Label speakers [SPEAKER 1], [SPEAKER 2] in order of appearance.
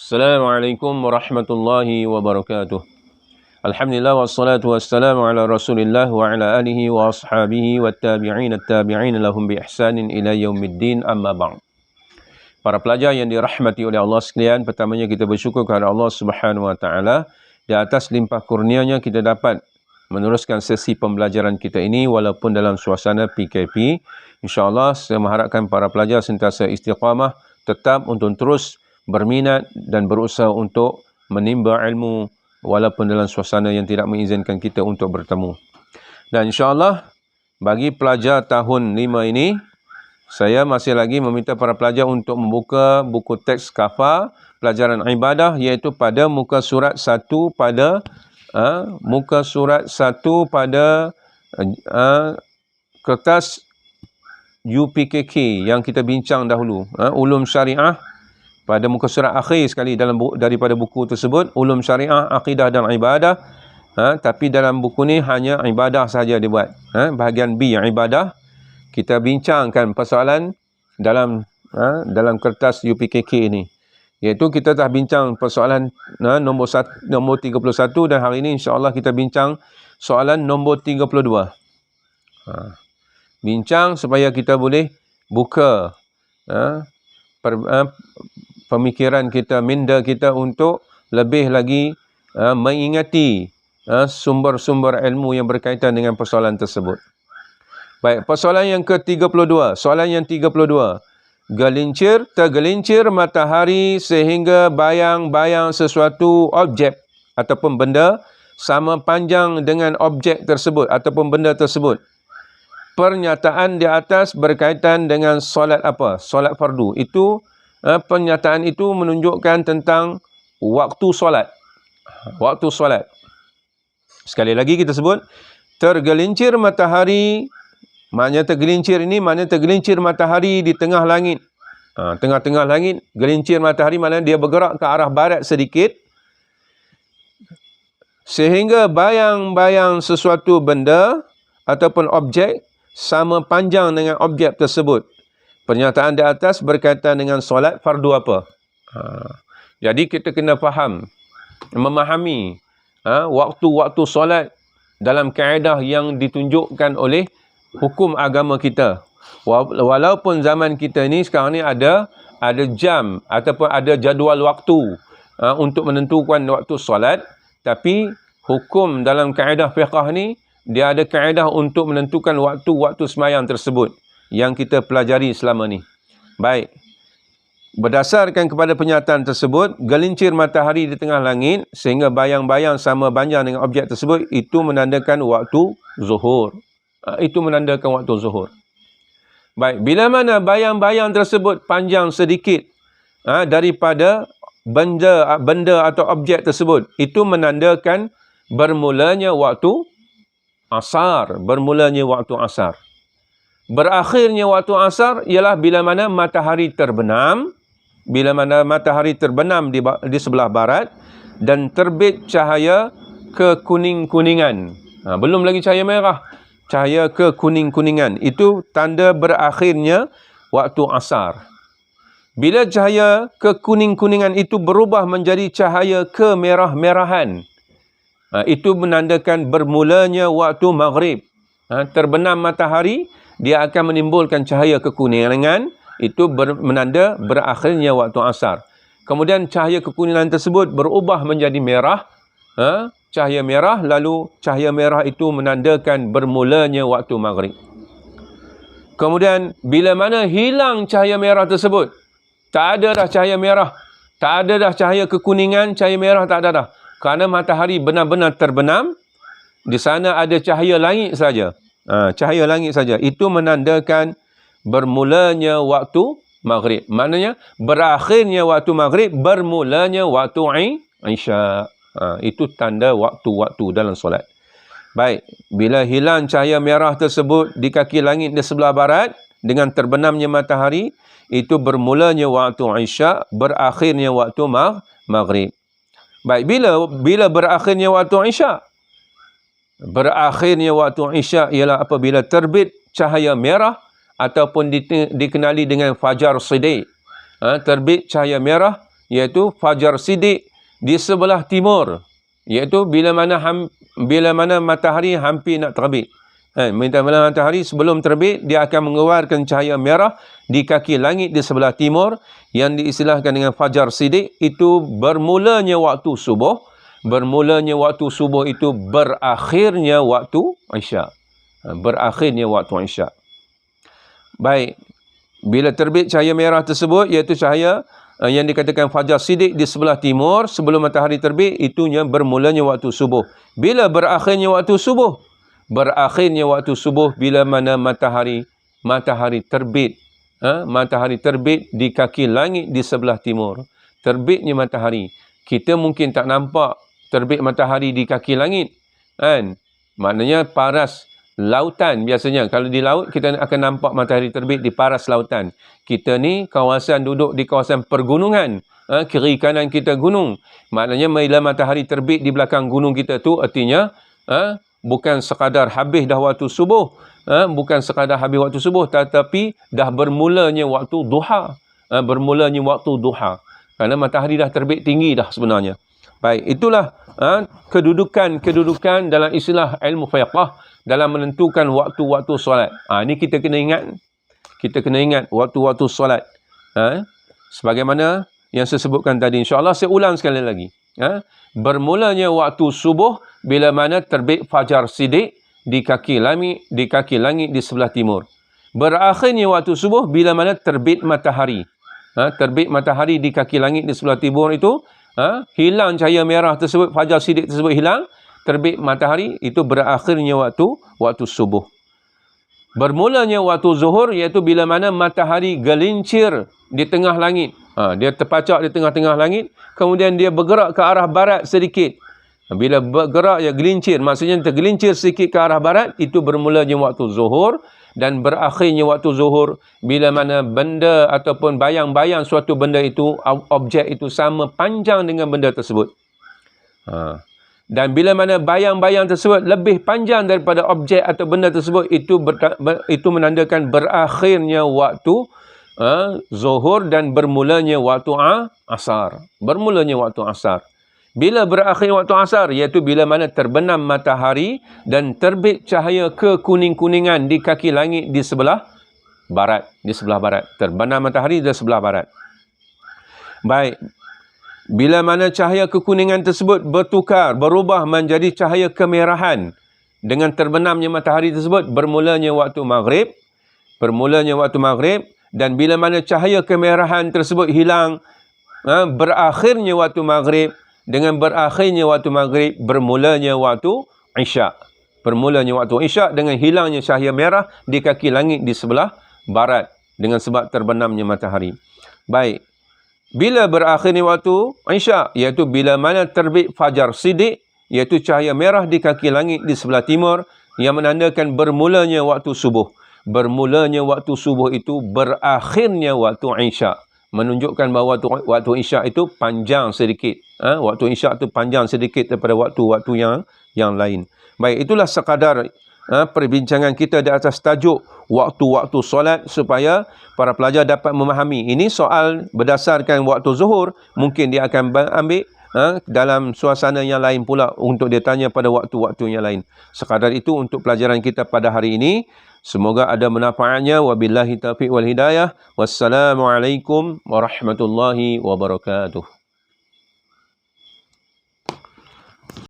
[SPEAKER 1] Assalamualaikum warahmatullahi wabarakatuh. Alhamdulillah wassalatu wassalamu ala Rasulillah wa ala alihi wa ashabihi wa tabi'in at-tabi'in lahum bi ihsanin ila yaumiddin, amma ba'd. Para pelajar yang dirahmati oleh Allah sekalian, pertamanya kita bersyukur kepada Allah Subhanahu wa taala di atas limpah kurnianya kita dapat meneruskan sesi pembelajaran kita ini walaupun dalam suasana PKP. InsyaAllah saya mengharapkan para pelajar sentiasa istiqamah, tetap untuk terus berminat dan berusaha untuk menimba ilmu walaupun dalam suasana yang tidak mengizinkan kita untuk bertemu. Dan insyaAllah bagi pelajar tahun 5 ini, saya masih lagi meminta para pelajar untuk membuka buku teks kafa pelajaran ibadah, iaitu pada muka surat 1 pada kertas UPKK yang kita bincang dahulu, ulum syariah. Pada muka surat akhir sekali daripada buku tersebut, ulum syariah, akidah dan ibadah. Tapi dalam buku ni hanya ibadah saja dibuat. Bahagian B, ibadah. Kita bincangkan persoalan dalam kertas UPKK ini. Iaitu kita dah bincang persoalan nombor 31 dan hari ini insyaAllah kita bincang soalan nombor 32. Bincang supaya kita boleh buka pemikiran kita, minda kita untuk lebih lagi mengingati sumber-sumber ilmu yang berkaitan dengan persoalan tersebut. Baik, persoalan yang ke-32. Soalan yang 32. Tergelincir matahari sehingga bayang-bayang sesuatu objek ataupun benda sama panjang dengan objek tersebut ataupun benda tersebut. Pernyataan di atas berkaitan dengan solat apa? Solat fardu. Itu pernyataan itu menunjukkan tentang waktu solat. Waktu solat. Sekali lagi kita sebut, tergelincir matahari. Maknanya tergelincir ini, maknanya tergelincir matahari di tengah langit. Tengah-tengah langit, gelincir matahari maknanya dia bergerak ke arah barat sedikit. Sehingga bayang-bayang sesuatu benda ataupun objek sama panjang dengan objek tersebut. Pernyataan di atas berkaitan dengan solat fardu apa? Jadi kita kena faham, memahami waktu-waktu solat dalam kaedah yang ditunjukkan oleh hukum agama kita. Walaupun zaman kita ni sekarang ni ada jam ataupun ada jadual waktu untuk menentukan waktu solat, tapi hukum dalam kaedah fiqh ni dia ada kaedah untuk menentukan waktu-waktu sembahyang tersebut yang kita pelajari selama ni. Baik. Berdasarkan kepada pernyataan tersebut, gelincir matahari di tengah langit sehingga bayang-bayang sama panjang dengan objek tersebut, itu menandakan waktu zuhur. Itu menandakan waktu zuhur. Baik, bila mana bayang-bayang tersebut panjang sedikit daripada benda atau objek tersebut, itu menandakan bermulanya waktu asar. Bermulanya waktu asar. Berakhirnya waktu asar ialah bila mana matahari terbenam. Bila mana matahari terbenam di sebelah barat dan terbit cahaya kekuning-kuningan. Belum lagi cahaya merah. Cahaya kekuning-kuningan. Itu tanda berakhirnya waktu asar. Bila cahaya kekuning-kuningan itu berubah menjadi cahaya kemerah-merahan, itu menandakan bermulanya waktu maghrib. Terbenam matahari, dia akan menimbulkan cahaya kekuningan, itu menanda berakhirnya waktu asar. Kemudian cahaya kekuningan tersebut berubah menjadi merah, cahaya merah, lalu cahaya merah itu menandakan bermulanya waktu maghrib. Kemudian bila mana hilang cahaya merah tersebut, tak ada dah cahaya merah, tak ada dah cahaya kekuningan, cahaya merah tak ada dah. Kerana matahari benar-benar terbenam, di sana ada cahaya langit saja. Cahaya langit saja. Itu menandakan bermulanya waktu maghrib. Maknanya berakhirnya waktu maghrib, bermulanya waktu isya. Itu tanda waktu-waktu dalam solat. Baik, bila hilang cahaya merah tersebut di kaki langit di sebelah barat dengan terbenamnya matahari, itu bermulanya waktu isya, berakhirnya waktu maghrib. Baik, bila berakhirnya waktu isya? Berakhirnya waktu isya ialah apabila terbit cahaya merah ataupun dikenali dengan fajar siddiq. Terbit cahaya merah iaitu fajar sidik di sebelah timur, iaitu bila mana matahari hampir nak terbit. Bila matahari sebelum terbit, dia akan mengeluarkan cahaya merah di kaki langit di sebelah timur yang diistilahkan dengan fajar sidik. Itu bermulanya waktu subuh. Bermulanya waktu subuh itu berakhirnya waktu Isyak. Berakhirnya waktu Isyak. Baik, bila terbit cahaya merah tersebut, iaitu cahaya yang dikatakan fajar sidik di sebelah timur sebelum matahari terbit, itunya bermulanya waktu subuh. Bila berakhirnya waktu subuh? Berakhirnya waktu subuh bila mana matahari terbit. Matahari terbit di kaki langit di sebelah timur. Terbitnya matahari. Kita mungkin tak nampak terbit matahari di kaki langit, kan? Maknanya paras lautan biasanya. Kalau di laut, kita akan nampak matahari terbit di paras lautan. Kita ni kawasan duduk di kawasan pergunungan. Kiri kanan kita gunung. Maknanya bila matahari terbit di belakang gunung kita tu, artinya bukan sekadar habis dah waktu subuh. Bukan sekadar habis waktu subuh, tetapi dah bermulanya waktu duha. Bermulanya waktu duha. Kerana matahari dah terbit tinggi dah sebenarnya. Baik, itulah kedudukan dalam istilah ilmu fiqh dalam menentukan waktu-waktu solat. Ini kita kena ingat. Kita kena ingat waktu-waktu solat. Sebagaimana yang saya sebutkan tadi. InsyaAllah saya ulang sekali lagi. Bermulanya waktu subuh bila mana terbit fajar sidik di kaki langit di sebelah timur. Berakhirnya waktu subuh bila mana terbit matahari. Terbit matahari di kaki langit di sebelah timur itu, hilang cahaya merah tersebut, fajar sidik tersebut hilang, terbit matahari, itu berakhirnya waktu subuh. Bermulanya waktu zuhur, iaitu bila mana matahari gelincir di tengah langit. Dia terpacak di tengah-tengah langit, kemudian dia bergerak ke arah barat sedikit. Bila bergerak, ya gelincir, maksudnya tergelincir sedikit ke arah barat, itu bermulanya waktu zuhur. Dan berakhirnya waktu zuhur bila mana benda ataupun bayang-bayang suatu benda itu, objek itu sama panjang dengan benda tersebut. Dan bila mana bayang-bayang tersebut lebih panjang daripada objek atau benda tersebut, itu menandakan berakhirnya waktu zuhur dan bermulanya waktu asar. Bermulanya waktu asar. Bila berakhir waktu asar, iaitu bila mana terbenam matahari dan terbit cahaya kekuning-kuningan di kaki langit di sebelah barat. Di sebelah barat. Terbenam matahari di sebelah barat. Baik. Bila mana cahaya kekuningan tersebut berubah menjadi cahaya kemerahan dengan terbenamnya matahari tersebut, bermulanya waktu maghrib. Bermulanya waktu maghrib. Dan bila mana cahaya kemerahan tersebut hilang, berakhirnya waktu maghrib. Dengan berakhirnya waktu maghrib, bermulanya waktu isyak. Bermulanya waktu isyak dengan hilangnya cahaya merah di kaki langit di sebelah barat. Dengan sebab terbenamnya matahari. Baik. Bila berakhirnya waktu isyak, iaitu bila mana terbit fajar sidik, iaitu cahaya merah di kaki langit di sebelah timur, yang menandakan bermulanya waktu subuh. Bermulanya waktu subuh itu berakhirnya waktu isyak. Menunjukkan bahawa waktu isyak itu panjang sedikit. Waktu isyak itu panjang sedikit daripada waktu-waktu yang lain. Baik, itulah sekadar perbincangan kita di atas tajuk waktu-waktu solat supaya para pelajar dapat memahami. Ini soal berdasarkan waktu zuhur, mungkin dia akan ambil dalam suasana yang lain pula untuk dia tanya pada waktu-waktu yang lain. Sekadar itu untuk pelajaran kita pada hari ini. Semoga ada manfaatnya. Wabillahi taufiq wal hidayah. Wassalamualaikum warahmatullahi wabarakatuh.